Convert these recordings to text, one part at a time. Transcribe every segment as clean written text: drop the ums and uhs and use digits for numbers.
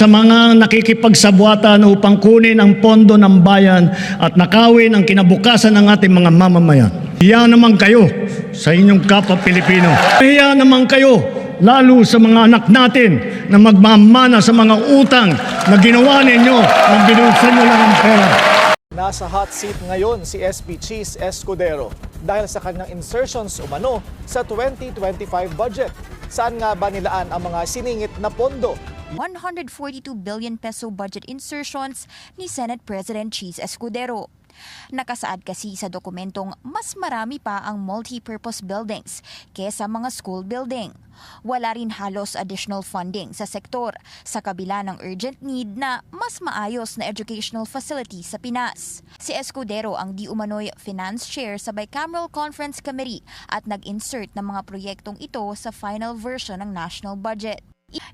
sa mga nakikipagsabwatan upang kunin ang pondo ng bayan at nakawin ang kinabukasan ng ating mga mamamayan. Hiya naman kayo sa inyong kapwa Pilipino. Hiya naman kayo lalo sa mga anak natin na magmamana sa mga utang na ginawa ninyo nang binulsan nyo lang ang pera. Nasa hot seat ngayon si SP Cheese Escudero dahil sa kanyang insertions umano sa 2025 budget. Saan nga ba nilaan ang mga siningit na pondo? 142 billion peso budget insertions ni Senate President Cheese Escudero. Nakasaad kasi sa dokumentong mas marami pa ang multi-purpose buildings kesa mga school building. Wala rin halos additional funding sa sektor sa kabila ng urgent need na mas maayos na educational facility sa Pinas. Si Escudero ang di umano'y finance chair sa Bicameral Conference Committee at nag-insert ng mga proyektong ito sa final version ng national budget.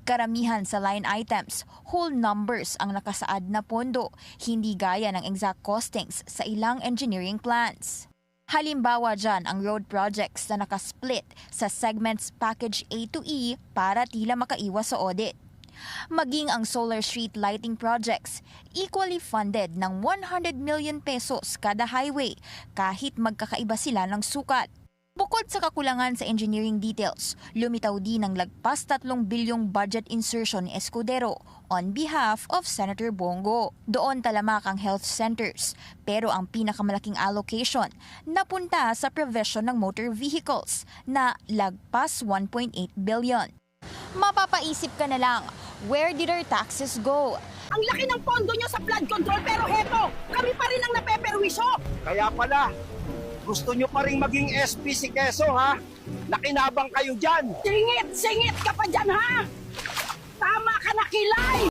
Karamihan sa line items, whole numbers ang nakasaad na pondo, hindi gaya ng exact costings sa ilang engineering plans. Halimbawa dyan ang road projects na nakasplit sa segments package A to E para tila makaiwas sa audit. Maging ang solar street lighting projects, equally funded ng 100 million pesos kada highway kahit magkakaiba sila ng sukat. Bukod sa kakulangan sa engineering details, lumitaw din ang lagpas 3 bilyong budget insertion ni Escudero on behalf of Senator Bongo. Doon talamak ang health centers, pero ang pinakamalaking allocation napunta sa provision ng motor vehicles na lagpas 1.8 billion. Mapapaisip ka na lang, where did our taxes go? Ang laki ng pondo nyo sa flood control pero heto, kami pa rin ang napeperwisyo. Kaya pala, gusto nyo pa rin maging SP si Quezon, ha? Nakinabang kayo dyan. Singit ka pa dyan ha! Tama ka na, Kilay!